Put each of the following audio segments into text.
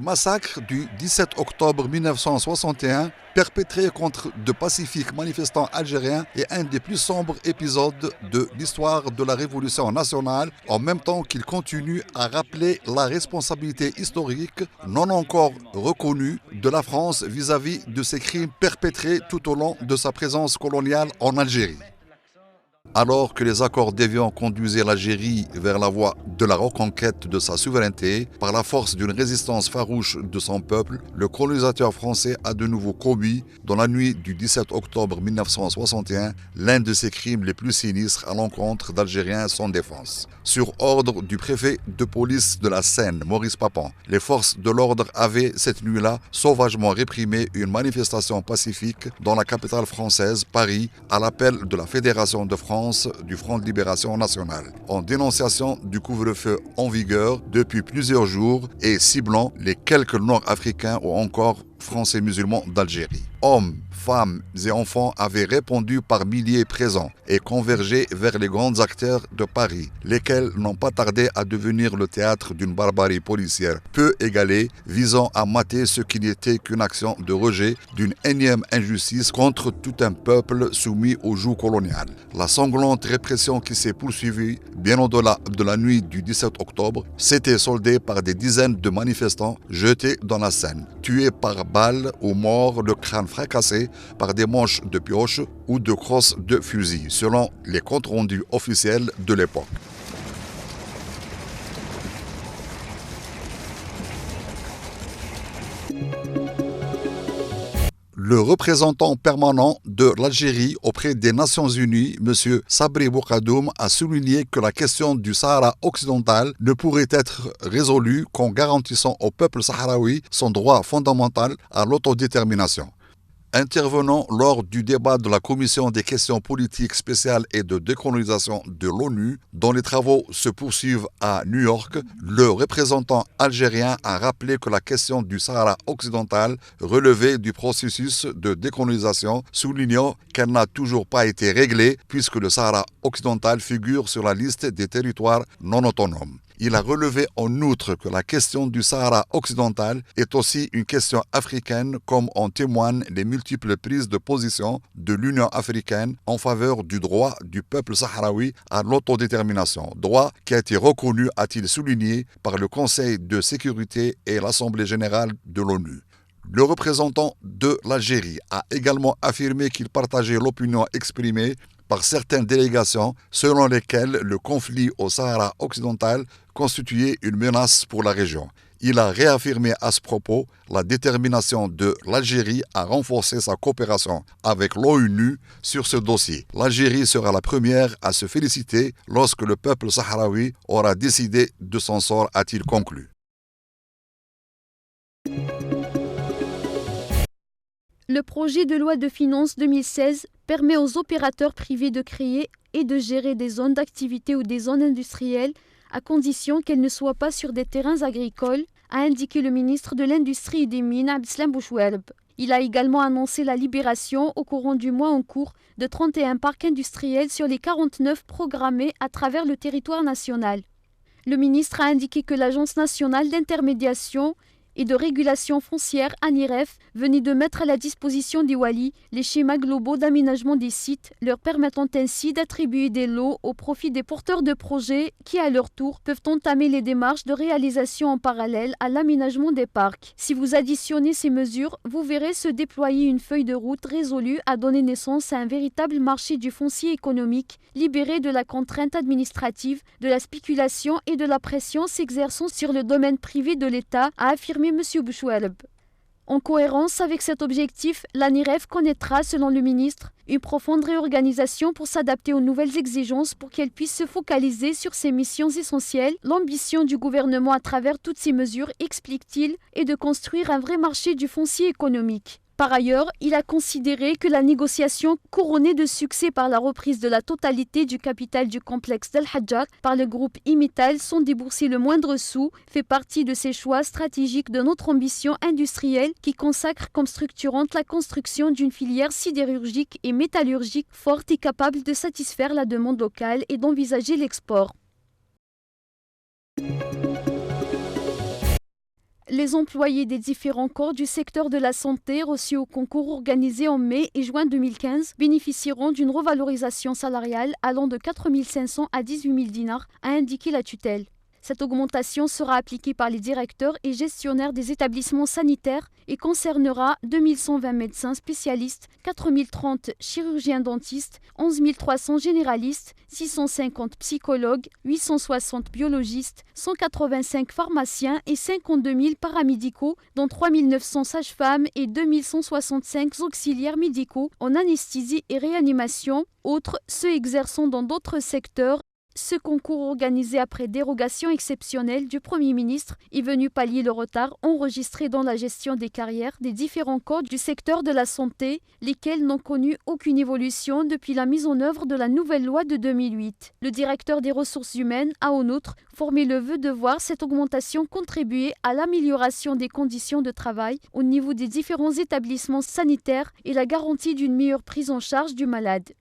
massacre du 17 octobre 1961, perpétré contre de pacifiques manifestants algériens, est un des plus sombres épisodes de l'histoire de la Révolution nationale, en même temps qu'il continue à rappeler la responsabilité historique non encore reconnue de la France vis-à-vis de ces crimes perpétrés tout au long de sa présence coloniale en Algérie. Alors que les accords d'Évian conduisaient l'Algérie vers la voie de la reconquête de sa souveraineté, par la force d'une résistance farouche de son peuple, le colonisateur français a de nouveau commis, dans la nuit du 17 octobre 1961, l'un de ses crimes les plus sinistres à l'encontre d'Algériens sans défense. Sur ordre du préfet de police de la Seine, Maurice Papon, les forces de l'ordre avaient, cette nuit-là, sauvagement réprimé une manifestation pacifique dans la capitale française, Paris, à l'appel de la Fédération de France du Front de Libération Nationale, en dénonciation du couvre-feu en vigueur depuis plusieurs jours et ciblant les quelques Nord-Africains ou encore Français musulmans d'Algérie. Hommes, femmes et enfants avaient répondu par milliers présents et convergé vers les grands acteurs de Paris, lesquels n'ont pas tardé à devenir le théâtre d'une barbarie policière peu égalée, visant à mater ce qui n'était qu'une action de rejet d'une énième injustice contre tout un peuple soumis au joug colonial. La sanglante répression qui s'est poursuivie bien au-delà de la nuit du 17 octobre s'était soldée par des dizaines de manifestants jetés dans la Seine, tués par balles ou morts, le crâne fracassé par des manches de pioche ou de crosses de fusil, selon les comptes rendus officiels de l'époque. Le représentant permanent de l'Algérie auprès des Nations Unies, M. Sabri Boukadoum, a souligné que la question du Sahara occidental ne pourrait être résolue qu'en garantissant au peuple sahraoui son droit fondamental à l'autodétermination. Intervenant lors du débat de la Commission des questions politiques spéciales et de décolonisation de l'ONU, dont les travaux se poursuivent à New York, le représentant algérien a rappelé que la question du Sahara occidental relevait du processus de décolonisation, soulignant qu'elle n'a toujours pas été réglée puisque le Sahara occidental figure sur la liste des territoires non autonomes. Il a relevé en outre que la question du Sahara occidental est aussi une question africaine, comme en témoignent les multiples prises de position de l'Union africaine en faveur du droit du peuple sahraoui à l'autodétermination, droit qui a été reconnu, a-t-il souligné, par le Conseil de sécurité et l'Assemblée générale de l'ONU. Le représentant de l'Algérie a également affirmé qu'il partageait l'opinion exprimée par certaines délégations selon lesquelles le conflit au Sahara occidental constituait une menace pour la région. Il a réaffirmé à ce propos la détermination de l'Algérie à renforcer sa coopération avec l'ONU sur ce dossier. L'Algérie sera la première à se féliciter lorsque le peuple sahraoui aura décidé de son sort, a-t-il conclu. Le projet de loi de finances 2016 permet aux opérateurs privés de créer et de gérer des zones d'activité ou des zones industrielles à condition qu'elles ne soient pas sur des terrains agricoles, a indiqué le ministre de l'Industrie et des Mines, Abdeslam Bouchouelb. Il a également annoncé la libération au courant du mois en cours de 31 parcs industriels sur les 49 programmés à travers le territoire national. Le ministre a indiqué que l'Agence nationale d'intermédiation et de régulation foncière, ANIREF, venait de mettre à la disposition des Wali les schémas globaux d'aménagement des sites, leur permettant ainsi d'attribuer des lots au profit des porteurs de projets qui, à leur tour, peuvent entamer les démarches de réalisation en parallèle à l'aménagement des parcs. Si vous additionnez ces mesures, vous verrez se déployer une feuille de route résolue à donner naissance à un véritable marché du foncier économique, libéré de la contrainte administrative, de la spéculation et de la pression s'exerçant sur le domaine privé de l'État, a affirmé M. Bouchouelb. En cohérence avec cet objectif, l'ANIREF connaîtra, selon le ministre, une profonde réorganisation pour s'adapter aux nouvelles exigences pour qu'elle puisse se focaliser sur ses missions essentielles. L'ambition du gouvernement à travers toutes ces mesures, explique-t-il, est de construire un vrai marché du foncier économique. Par ailleurs, il a considéré que la négociation, couronnée de succès par la reprise de la totalité du capital du complexe d'Al Hadjar par le groupe Imital sans débourser le moindre sou, fait partie de ces choix stratégiques de notre ambition industrielle qui consacre comme structurante la construction d'une filière sidérurgique et métallurgique forte et capable de satisfaire la demande locale et d'envisager l'export. Les employés des différents corps du secteur de la santé reçus au concours organisé en mai et juin 2015 bénéficieront d'une revalorisation salariale allant de 4 500 à 18 000 dinars, a indiqué la tutelle. Cette augmentation sera appliquée par les directeurs et gestionnaires des établissements sanitaires et concernera 2 120 médecins spécialistes, 4 030 chirurgiens-dentistes, 11 300 généralistes, 650 psychologues, 860 biologistes, 185 pharmaciens et 52 000 paramédicaux, dont 3 900 sages-femmes et 2 165 auxiliaires médicaux en anesthésie et réanimation, autres ceux exerçant dans d'autres secteurs. Ce concours organisé après dérogation exceptionnelle du Premier ministre est venu pallier le retard enregistré dans la gestion des carrières des différents corps du secteur de la santé, lesquels n'ont connu aucune évolution depuis la mise en œuvre de la nouvelle loi de 2008. Le directeur des ressources humaines a en outre formé le vœu de voir cette augmentation contribuer à l'amélioration des conditions de travail au niveau des différents établissements sanitaires et la garantie d'une meilleure prise en charge du malade.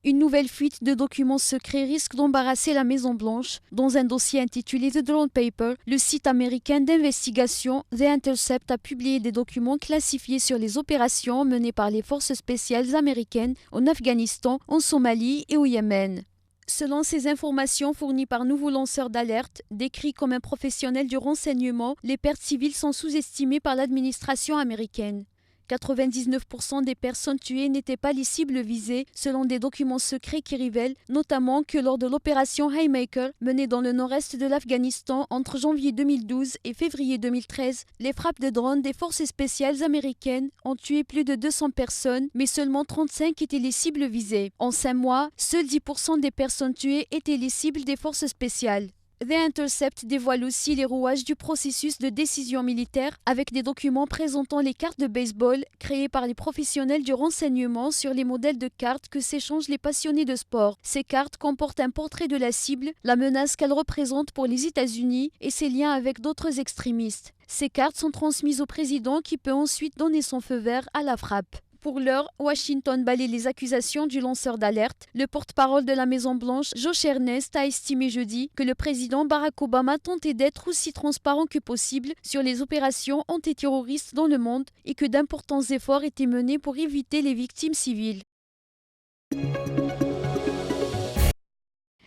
Une nouvelle fuite de documents secrets risque d'embarrasser la Maison-Blanche. Dans un dossier intitulé The Drone Paper, le site américain d'investigation The Intercept a publié des documents classifiés sur les opérations menées par les forces spéciales américaines en Afghanistan, en Somalie et au Yémen. Selon ces informations fournies par nouveaux lanceurs d'alerte, décrits comme un professionnel du renseignement, les pertes civiles sont sous-estimées par l'administration américaine. 99% des personnes tuées n'étaient pas les cibles visées, selon des documents secrets qui révèlent notamment que lors de l'opération Haymaker, menée dans le nord-est de l'Afghanistan entre janvier 2012 et février 2013, les frappes de drones des forces spéciales américaines ont tué plus de 200 personnes, mais seulement 35 étaient les cibles visées. En 5 mois, seuls 10% des personnes tuées étaient les cibles des forces spéciales. The Intercept dévoile aussi les rouages du processus de décision militaire avec des documents présentant les cartes de baseball créées par les professionnels du renseignement sur les modèles de cartes que s'échangent les passionnés de sport. Ces cartes comportent un portrait de la cible, la menace qu'elle représente pour les États-Unis et ses liens avec d'autres extrémistes. Ces cartes sont transmises au président qui peut ensuite donner son feu vert à la frappe. Pour l'heure, Washington balaie les accusations du lanceur d'alerte. Le porte-parole de la Maison-Blanche, Josh Earnest, a estimé jeudi que le président Barack Obama tentait d'être aussi transparent que possible sur les opérations antiterroristes dans le monde et que d'importants efforts étaient menés pour éviter les victimes civiles.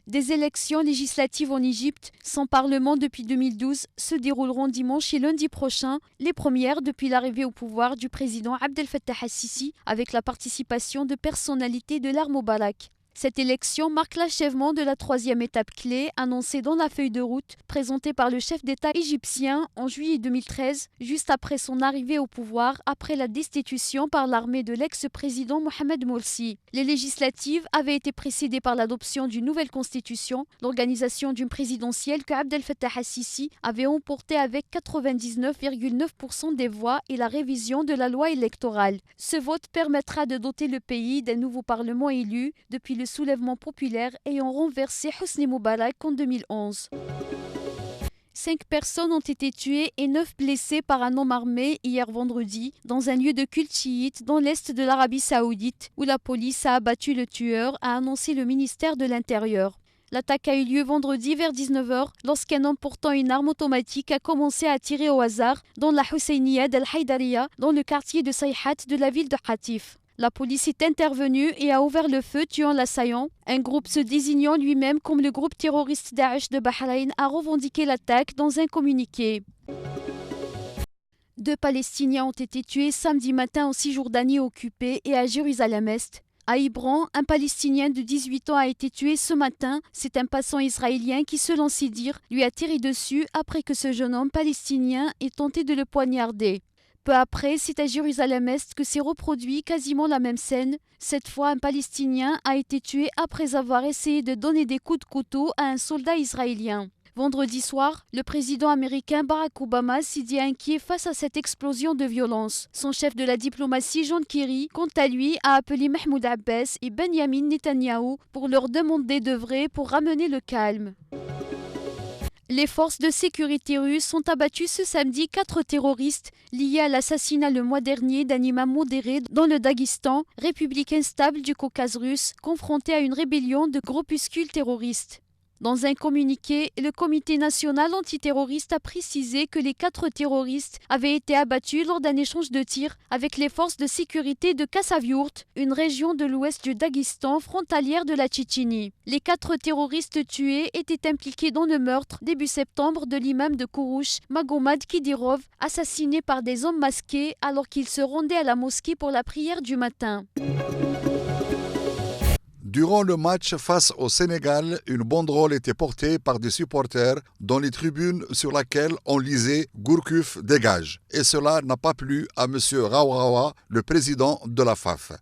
Des élections législatives en Égypte, sans parlement depuis 2012, se dérouleront dimanche et lundi prochain, les premières depuis l'arrivée au pouvoir du président Abdel Fattah al-Sisi, avec la participation de personnalités de l'ère Moubarak. Cette élection marque l'achèvement de la 3e étape clé annoncée dans la feuille de route présentée par le chef d'État égyptien en juillet 2013, juste après son arrivée au pouvoir après la destitution par l'armée de l'ex-président Mohamed Morsi. Les législatives avaient été précédées par l'adoption d'une nouvelle constitution, l'organisation d'une présidentielle que Abdel Fattah al-Sisi avait emportée avec 99,9% des voix et la révision de la loi électorale. Ce vote permettra de doter le pays d'un nouveau parlement élu depuis le soulèvement populaire ayant renversé Hosni Moubarak en 2011. 5 personnes ont été tuées et 9 blessées par un homme armé hier vendredi dans un lieu de culte chiite dans l'est de l'Arabie saoudite où la police a abattu le tueur, a annoncé le ministère de l'Intérieur. L'attaque a eu lieu vendredi vers 19h lorsqu'un homme portant une arme automatique a commencé à tirer au hasard dans la Husseiniya d'Al-Haïdariya dans le quartier de Sayhat de la ville de Hatif. La police est intervenue et a ouvert le feu, tuant l'assaillant. Un groupe se désignant lui-même comme le groupe terroriste Daesh de Bahreïn a revendiqué l'attaque dans un communiqué. 2 Palestiniens ont été tués samedi matin en Cisjordanie occupée et à Jérusalem-Est. À Hébron, un Palestinien de 18 ans a été tué ce matin. C'est un passant israélien qui, selon ses dires, lui a tiré dessus après que ce jeune homme palestinien ait tenté de le poignarder. Peu après, c'est à Jérusalem-Est que s'est reproduit quasiment la même scène. Cette fois, un Palestinien a été tué après avoir essayé de donner des coups de couteau à un soldat israélien. Vendredi soir, le président américain Barack Obama s'est dit inquiet face à cette explosion de violence. Son chef de la diplomatie, John Kerry, quant à lui, a appelé Mahmoud Abbas et Benjamin Netanyahou pour leur demander d'œuvrer pour ramener le calme. Les forces de sécurité russes ont abattu ce samedi 4 terroristes liés à l'assassinat le mois dernier d'un imam modéré dans le Daghestan, république instable du Caucase russe, confronté à une rébellion de groupuscules terroristes. Dans un communiqué, le Comité national antiterroriste a précisé que les 4 terroristes avaient été abattus lors d'un échange de tirs avec les forces de sécurité de Khasavyurt, une région de l'ouest du Daghestan frontalière de la Tchétchénie. Les 4 terroristes tués étaient impliqués dans le meurtre début septembre de l'imam de Kourouch, Magomad Kidirov, assassiné par des hommes masqués alors qu'il se rendait à la mosquée pour la prière du matin. Durant le match face au Sénégal, une banderole était portée par des supporters dans les tribunes sur laquelle on lisait « Gourcuff dégage ». Et cela n'a pas plu à M. Raouraoua, le président de la FAF.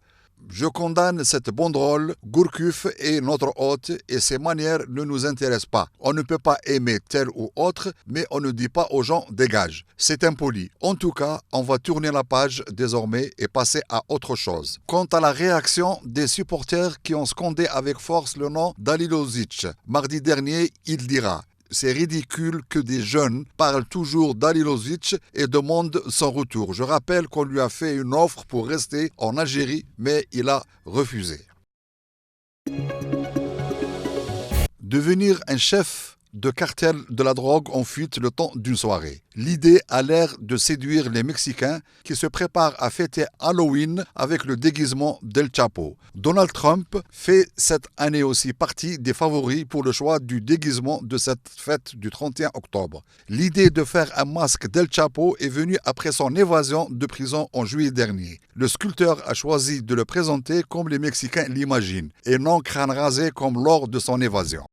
Je condamne cette banderole. Gourcuff est notre hôte et ses manières ne nous intéressent pas. On ne peut pas aimer tel ou autre, mais on ne dit pas aux gens dégage. C'est impoli. En tout cas, on va tourner la page désormais et passer à autre chose. Quant à la réaction des supporters qui ont scandé avec force le nom d'Alilovic, mardi dernier, il dira: c'est ridicule que des jeunes parlent toujours d'Alilovic et demandent son retour. Je rappelle qu'on lui a fait une offre pour rester en Algérie, mais il a refusé. Devenir un chef de cartel de la drogue en fuite le temps d'une soirée. L'idée a l'air de séduire les Mexicains qui se préparent à fêter Halloween avec le déguisement d'El Chapo. Donald Trump fait cette année aussi partie des favoris pour le choix du déguisement de cette fête du 31 octobre. L'idée de faire un masque d'El Chapo est venue après son évasion de prison en juillet dernier. Le sculpteur a choisi de le présenter comme les Mexicains l'imaginent et non crâne rasé comme lors de son évasion.